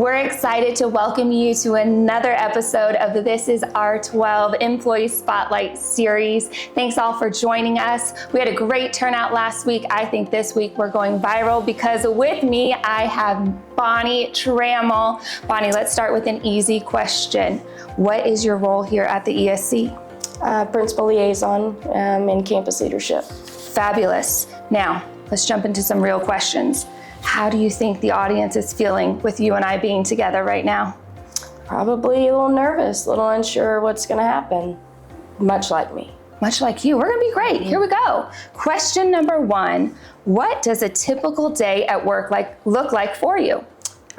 We're excited to welcome you to another episode of the This Is R12 Employee Spotlight Series. Thanks all for joining us. We had a great turnout last week. I think this week we're going viral because with me, I have Bonnie Trammell. Bonnie, let's start with an easy question. What is your role here at the ESC? Principal liaison in campus leadership. Fabulous. Now, let's jump into some real questions. How do you think the audience is feeling with you and I being together right now? Probably a little nervous, a little unsure what's going to happen, much like me. Much like you. We're going to be great. Here we go. Question number one. What does a typical day at work look like for you?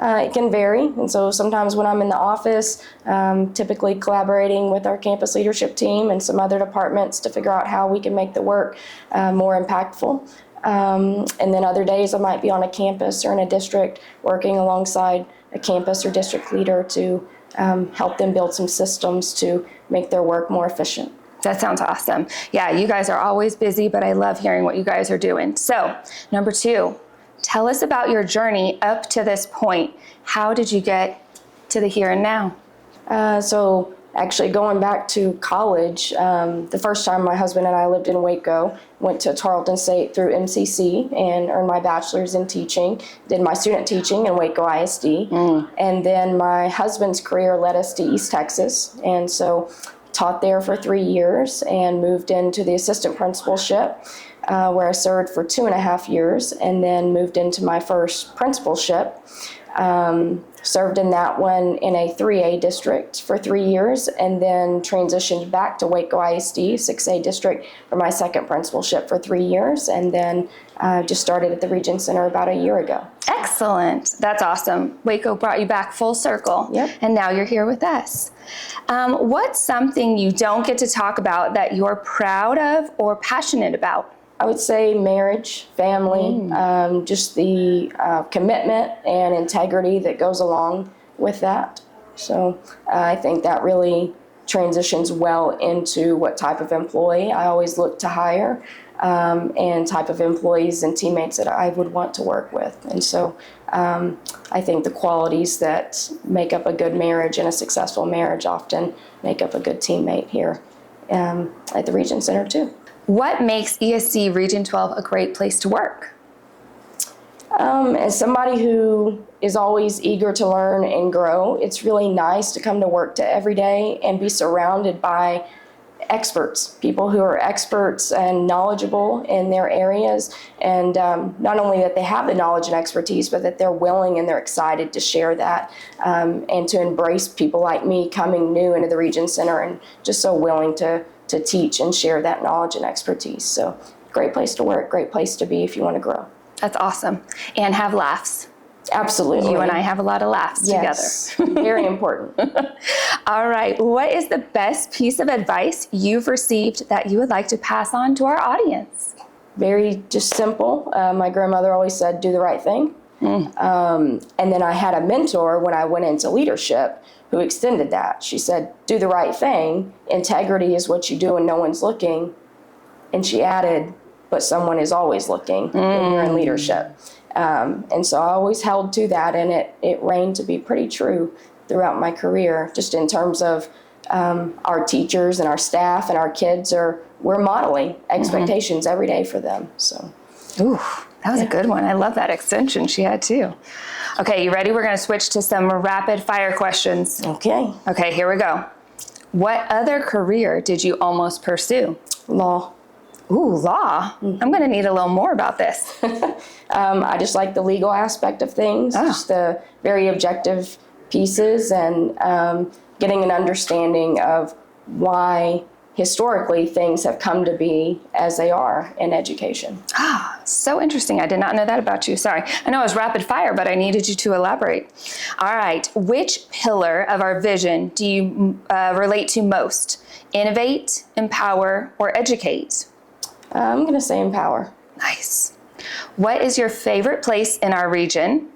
It can vary, and so sometimes when I'm in the office, typically collaborating with our campus leadership team and some other departments to figure out how we can make the work more impactful. And then other days I might be on a campus or in a district working alongside a campus or district leader to help them build some systems to make their work more efficient. That sounds awesome. Yeah, you guys are always busy, but I love hearing what you guys are doing. So, number two, tell us about your journey up to this point. How did you get to the here and now? So actually going back to college, the first time my husband and I lived in Waco, went to Tarleton State through MCC and earned my bachelor's in teaching, did my student teaching in Waco ISD, and then my husband's career led us to East Texas, and so taught there for 3 years and moved into the assistant principalship, where I served for 2.5 years, and then moved into my first principalship. Served in that one in a 3A district for 3 years, and then transitioned back to Waco ISD, 6A district, for my second principalship for 3 years, and then just started at the Region Center about a year ago. Excellent. That's awesome. Waco brought you back full circle, Yep. And now you're here with us. What's something you don't get to talk about that you're proud of or passionate about? I would say marriage, family, just the commitment and integrity that goes along with that. So I think that really transitions well into what type of employee I always look to hire, and type of employees and teammates that I would want to work with. And so I think the qualities that make up a good marriage and a successful marriage often make up a good teammate here at the Region Center too. What makes ESC Region 12 a great place to work? As somebody who is always eager to learn and grow, it's really nice to come to work to every day and be surrounded by experts, people who are experts and knowledgeable in their areas, and not only that they have the knowledge and expertise, but that they're willing and they're excited to share that, and to embrace people like me coming new into the Region Center and just so willing to teach and share that knowledge and expertise. So great place to work, great place to be if you want to grow. That's awesome. And have laughs. Absolutely. You and I have a lot of laughs together. Very important. All right. What is the best piece of advice you've received that you would like to pass on to our audience? Very just simple. My grandmother always said, do the right thing. And then I had a mentor when I went into leadership who extended that. She said, do the right thing. Integrity is what you do when no one's looking. And she added, but someone is always looking when you're in leadership. And so I always held to that, and it reigned to be pretty true throughout my career, just in terms of our teachers and our staff and our kids we're modeling expectations every day for them. So. Ooh. That was a good one. I love that extension she had too. Okay, you ready? We're going to switch to some rapid fire questions. Okay. Okay, here we go. What other career did you almost pursue? Law. Ooh, law. I'm going to need a little more about this. I just like the legal aspect of things, just the very objective pieces, and getting an understanding of why historically things have come to be as they are in education. So interesting. I did not know that about you. Sorry. I know it was rapid fire, but I needed you to elaborate. All right. Which pillar of our vision do you relate to most? Innovate, empower, or educate? I'm going to say empower. Nice. What is your favorite place in our region?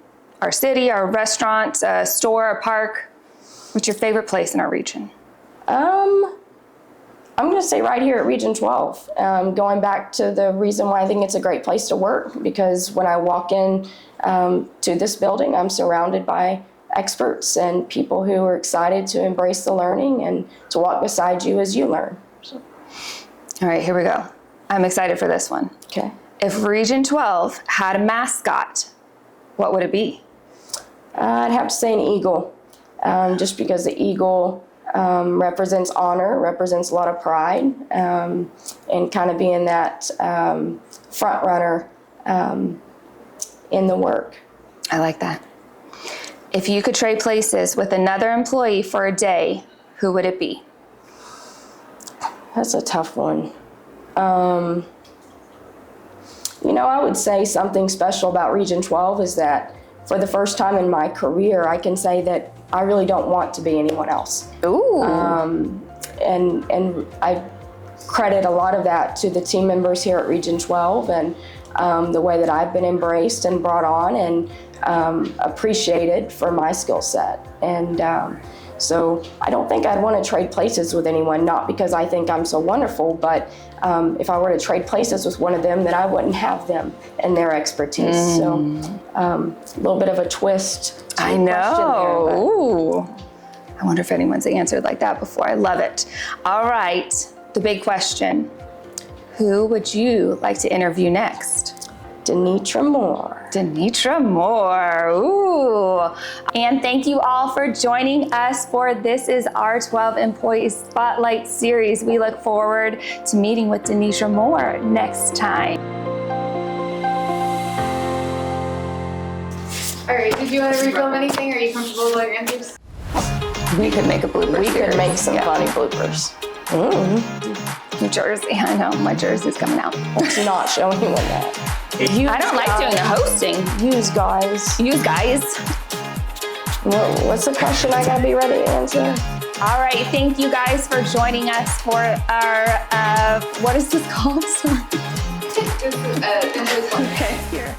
Our city, our restaurant, a store, a park? What's your favorite place in our region? I'm going to say right here at Region 12, going back to the reason why I think it's a great place to work, because when I walk in to this building, I'm surrounded by experts and people who are excited to embrace the learning and to walk beside you as you learn. So. All right, here we go. I'm excited for this one. Okay. If Region 12 had a mascot, what would it be? I'd have to say an eagle, just because the eagle represents honor, represents a lot of pride, and kind of being that front runner in the work. I like that. If you could trade places with another employee for a day, who would it be? That's a tough one. I would say something special about Region 12 is that for the first time in my career, I can say that I really don't want to be anyone else. Ooh. And I credit a lot of that to the team members here at Region 12 and the way that I've been embraced and brought on and appreciated for my skill set. And so I don't think I'd want to trade places with anyone, not because I think I'm so wonderful, but if I were to trade places with one of them, then I wouldn't have them and their expertise. So a little bit of a twist to I the question know. there, Ooh. I wonder if anyone's answered like that before. I love it. All right, the big question. Who would you like to interview next? Denitra Moore. Denitra Moore. Ooh. And thank you all for joining us for This Is Our 12 Employee Spotlight series. We look forward to meeting with Denitra Moore next time. All right, did you want to refilm anything? Are you comfortable with all your answers? We could make a blooper We could series. make some Yeah. funny bloopers. New Jersey, I know, my jersey's coming out. Let's not show anyone that. I don't like doing the hosting. Use guys. You guys. What's the question I gotta be ready to answer? All right, thank you guys for joining us for our, what is this called? Sorry. This is, Okay, here.